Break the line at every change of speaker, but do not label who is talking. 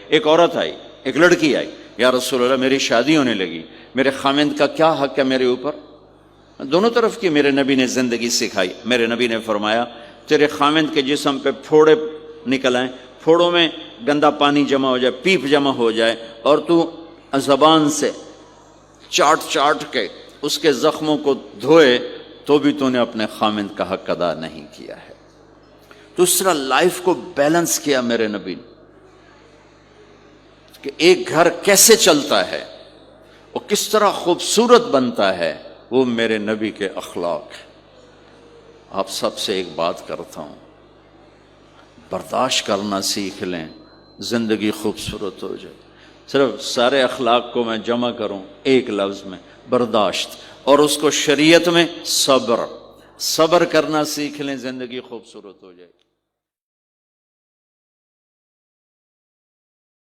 ایک عورت آئی، ایک لڑکی آئی، یا رسول اللہ میری شادی ہونے لگی، میرے خامند کا کیا حق ہے میرے اوپر؟ دونوں طرف کی میرے نبی نے زندگی سکھائی۔ میرے نبی نے فرمایا تیرے خامند کے جسم پہ پھوڑے نکل آئیں، پھوڑوں میں گندا پانی جمع ہو جائے، پیپ جمع ہو جائے، اور تو زبان سے چاٹ چاٹ کے اس کے زخموں کو دھوئے، تو بھی تو نے اپنے خامند کا حق ادا نہیں کیا ہے۔ تو اس طرح لائف کو بیلنس کیا میرے نبی نے کہ ایک گھر کیسے چلتا ہے اور کس طرح خوبصورت بنتا ہے، وہ میرے نبی کے اخلاق ہے۔ آپ سب سے ایک بات کرتا ہوں، برداشت کرنا سیکھ لیں، زندگی خوبصورت ہو جائے۔ صرف سارے اخلاق کو میں جمع کروں ایک لفظ میں، برداشت، اور اس کو شریعت میں صبر کرنا سیکھ لیں، زندگی خوبصورت ہو جائے۔